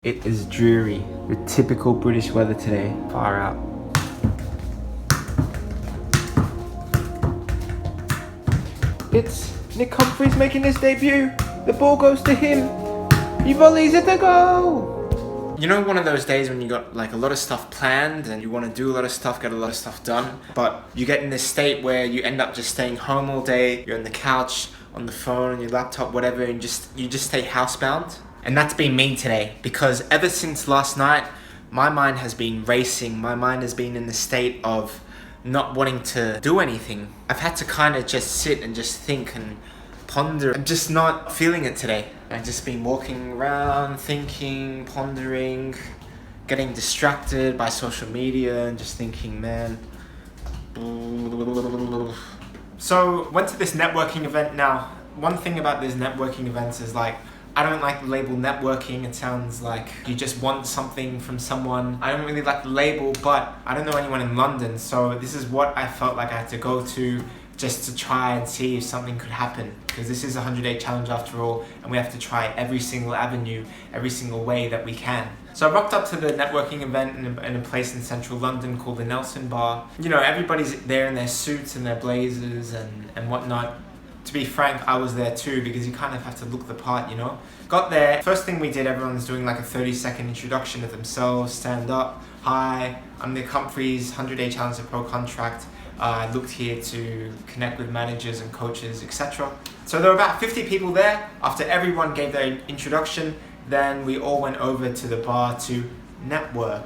It is dreary, the typical British weather today, far out. It's Nick Humphries making his debut. The ball goes to him. He volleys it to goal. You know, one of those days when you got like a lot of stuff planned and you want to do a lot of stuff, get a lot of stuff done, but you get in this state where you end up just staying home all day, you're on the couch, on the phone, on your laptop, whatever, and you just stay housebound. And that's been me today, because ever since last night, my mind has been racing. My mind has been in the state of not wanting to do anything. I've had to kind of just sit and just think and ponder. I'm just not feeling it today. I've just been walking around, thinking, pondering, getting distracted by social media and just thinking, man. So, went to this networking event now. One thing about these networking events is like, I don't like the label networking. It sounds like you just want something from someone. I don't really like the label, but I don't know anyone in London, so this is what I felt like I had to go to just to try and see if something could happen, because this is a 100-day challenge after all, and we have to try every single avenue, every single way that we can. So I rocked up to the networking event in a place in central London called the Nelson Bar. You know, everybody's there in their suits and their blazers and whatnot. To be frank, I was there too, because you kind of have to look the part, you know. Got there, first thing we did, everyone's doing like a 30-second introduction of themselves, stand up. Hi, I'm Nick Humphries, 100-day challenge to pro contract. I looked here to connect with managers and coaches, etc. So there were about 50 people there. After everyone gave their introduction, then we all went over to the bar to network,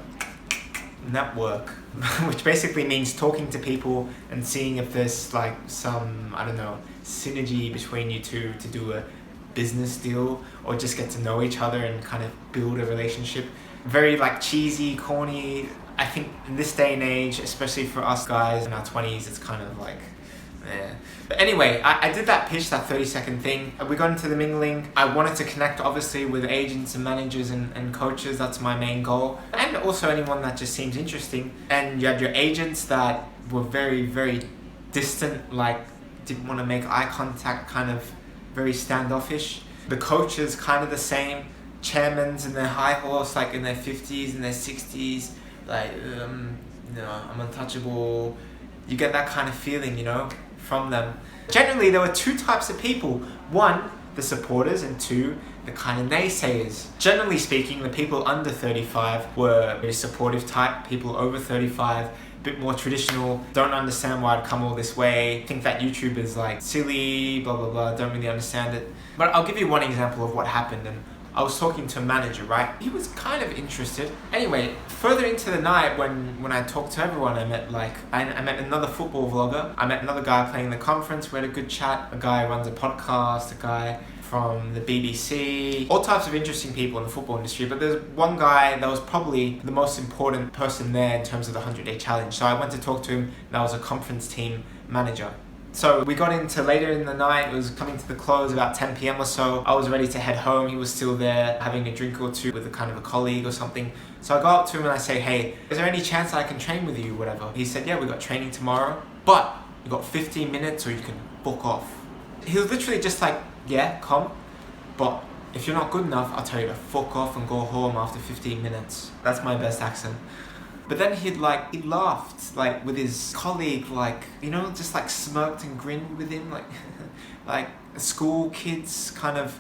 which basically means talking to people and seeing if there's like some, I don't know, synergy between you two to do a business deal or just get to know each other and kind of build a relationship. Very like cheesy, corny. I think in this day and age, especially for us guys in our 20s, it's kind of like, eh. But anyway, I did that pitch, that 30-second thing. We got into the mingling. I wanted to connect obviously with agents and managers and coaches. That's my main goal. And also anyone that just seems interesting. And you had your agents that were very, very distant, like didn't want to make eye contact, kind of very standoffish. The coaches kind of the same. Chairmans in their high horse, like in their 50s and their 60s, like, I'm untouchable. You get that kind of feeling, you know, from them. Generally, there were two types of people. One, the supporters, and two, the kind of naysayers. Generally speaking, the people under 35 were very supportive type. People over 35, a bit more traditional, don't understand why I'd come all this way, think that YouTube is like silly, blah, blah, blah, don't really understand it. But I'll give you one example of what happened. And I was talking to a manager, right? He was kind of interested. Anyway, further into the night, when I talked to everyone, I met another football vlogger. I met another guy playing the conference. We had a good chat. A guy who runs a podcast, a guy from the BBC, all types of interesting people in the football industry. But there's one guy that was probably the most important person there in terms of the 100-day challenge. So I went to talk to him. That was a conference team manager. So we got into later in the night. It was coming to the close, about 10 p.m. or so. I was ready to head home. He was still there having a drink or two with a kind of a colleague or something. So I go up to him and I say, hey, is there any chance I can train with you, whatever? He said, yeah, we got training tomorrow, but you got 15 minutes or you can book off. He was literally just like, yeah, come, but if you're not good enough, I'll tell you to fuck off and go home after 15 minutes. That's my best accent. But then he laughed, like, with his colleague, like, you know, just, like, smirked and grinned with him, like, like, school kids kind of,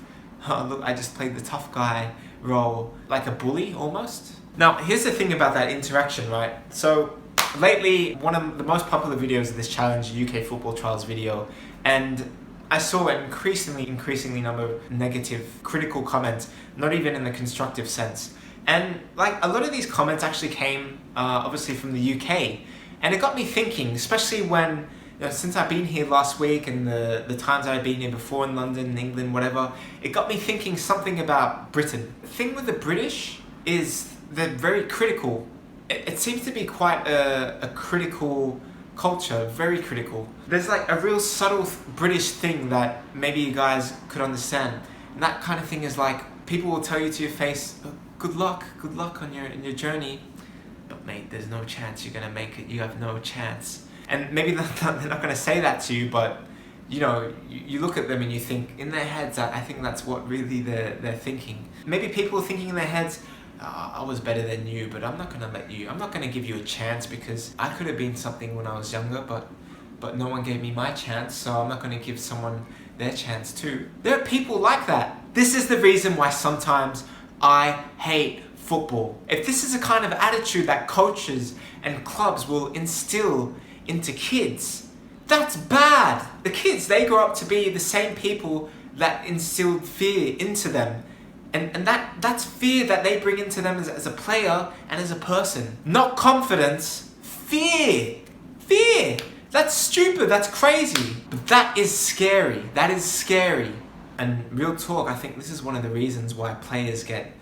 oh, look, I just played the tough guy role, like a bully, almost. Now, here's the thing about that interaction, right? So, lately, one of the most popular videos of this challenge, UK Football Trials video, and I saw an increasingly number of negative, critical comments, not even in the constructive sense. And like a lot of these comments actually came obviously from the UK, and it got me thinking, especially when, you know, since I've been here last week and the times I've been here before in London, England, whatever, it got me thinking something about Britain. The thing with the British is they're very critical. It seems to be quite a critical culture, very critical. There's like a real subtle British thing that maybe you guys could understand. And that kind of thing is like, people will tell you to your face, oh, good luck on your journey. But mate, there's no chance you're gonna make it. You have no chance. And maybe they're not gonna say that to you, but you know, you look at them and you think in their heads, I think that's what really they're thinking. Maybe people are thinking in their heads, I was better than you, but I'm not gonna give you a chance because I could have been something when I was younger, but no one gave me my chance, so I'm not gonna give someone their chance too. There are people like that. This is the reason why sometimes I hate football. If this is a kind of attitude that coaches and clubs will instill into kids, that's bad. The kids, they grow up to be the same people that instilled fear into them. And that's fear that they bring into them as a player and as a person. Not confidence, fear. Fear. That's stupid, that's crazy. But that is scary. That is scary. And real talk, I think this is one of the reasons why players get,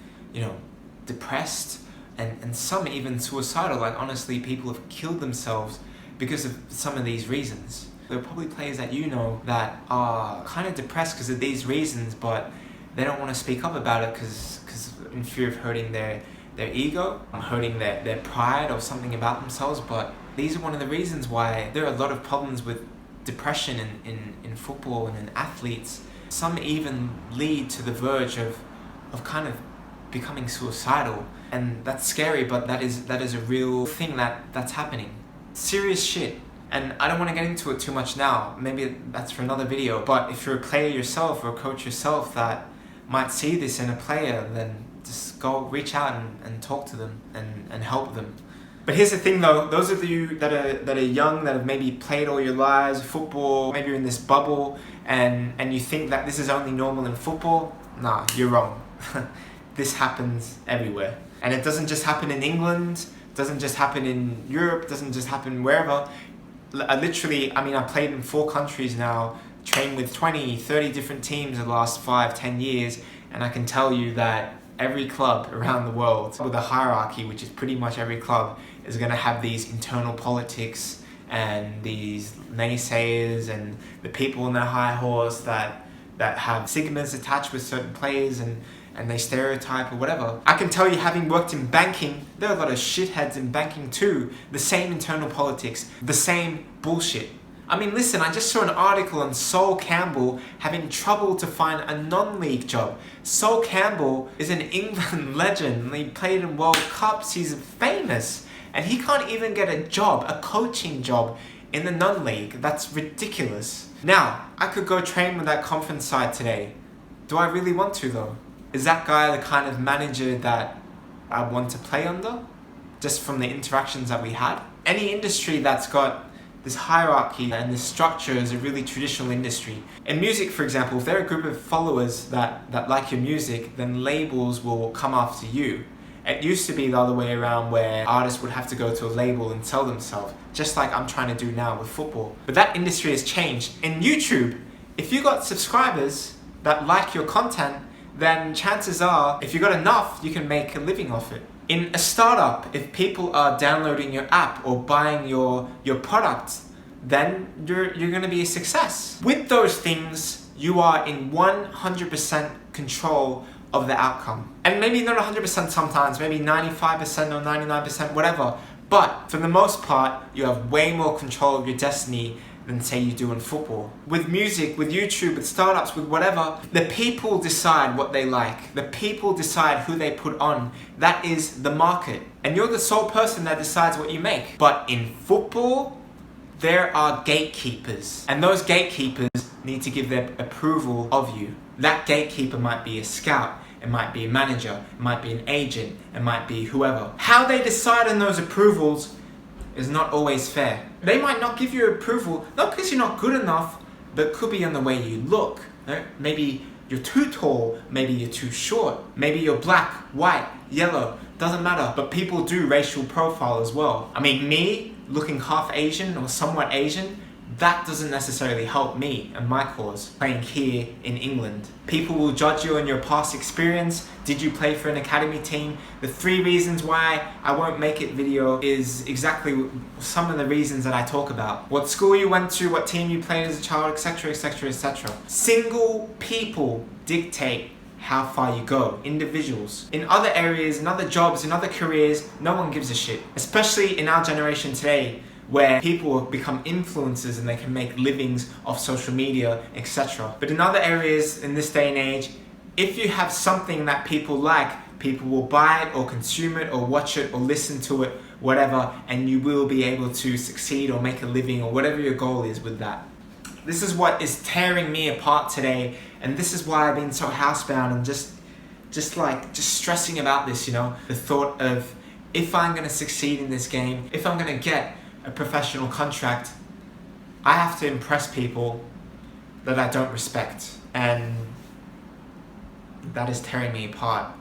depressed and some even suicidal. Like honestly, people have killed themselves because of some of these reasons. There are probably players that that are kind of depressed because of these reasons, but they don't want to speak up about it because in fear of hurting their ego, hurting their pride or something about themselves. But these are one of the reasons why there are a lot of problems with depression in football and in athletes. Some even lead to the verge of kind of becoming suicidal. And that's scary, but that is a real thing that's happening. Serious shit. And I don't want to get into it too much now. Maybe that's for another video. But if you're a player yourself or a coach yourself that might see this in a player, then just go reach out and talk to them and help them. But here's the thing though, those of you that are young, that have maybe played all your lives football, maybe you're in this bubble and you think that this is only normal in football, nah, you're wrong. This happens everywhere. And it doesn't just happen in England, doesn't just happen in Europe, doesn't just happen wherever. I played in 4 countries now, trained with 20, 30 different teams in the last 5, 10 years, and I can tell you that every club around the world with a hierarchy, which is pretty much every club, is going to have these internal politics and these naysayers and the people on their high horse that have stigmas attached with certain players and they stereotype or whatever. I can tell you, having worked in banking, there are a lot of shitheads in banking too. The same internal politics, the same bullshit. I mean, listen, I just saw an article on Sol Campbell having trouble to find a non-league job. Sol Campbell is an England legend. He played in World Cups. He's famous. And he can't even get a job, a coaching job in the non-league. That's ridiculous. Now, I could go train with that conference side today. Do I really want to though? Is that guy the kind of manager that I want to play under? Just from the interactions that we had? Any industry that's got this hierarchy and this structure is a really traditional industry. In music, for example, if there are a group of followers that like your music, then labels will come after you. It used to be the other way around where artists would have to go to a label and sell themselves, just like I'm trying to do now with football. But that industry has changed. In YouTube, if you got subscribers that like your content, then chances are, if you got enough, you can make a living off it. In a startup, if people are downloading your app or buying your product, then you're going to be a success. With those things, you are in 100% control of the outcome. And maybe not 100% sometimes, maybe 95% or 99%, whatever. But for the most part, you have way more control of your destiny than say you do in football. With music, with YouTube, with startups, with whatever, the people decide what they like. The people decide who they put on. That is the market. And you're the sole person that decides what you make. But in football, there are gatekeepers. And those gatekeepers need to give their approval of you. That gatekeeper might be a scout, it might be a manager, it might be an agent, it might be whoever. How they decide on those approvals is not always fair. They might not give you approval, not because you're not good enough, but could be on the way you look. Right? Maybe you're too tall, maybe you're too short, maybe you're black, white, yellow, doesn't matter. But people do racial profile as well. I mean, me looking half Asian or somewhat Asian, that doesn't necessarily help me and my cause playing here in England. People will judge you on your past experience. Did you play for an academy team? The 3 reasons why I won't make it video is exactly some of the reasons that I talk about. What school you went to, what team you played as a child, etc, etc, etc. Single people dictate how far you go, individuals. In other areas, in other jobs, in other careers, no one gives a shit. Especially in our generation today, where people have become influencers and they can make livings off social media, etc. But in other areas in this day and age, if you have something that people like, People will buy it or consume it or watch it or listen to it, whatever, and you will be able to succeed or make a living or whatever your goal is with that. This is what is tearing me apart today, and this is why I've been so housebound and just stressing about this, you know, the thought of, if I'm going to succeed in this game, if I'm going to get a professional contract, I have to impress people that I don't respect, and that is tearing me apart.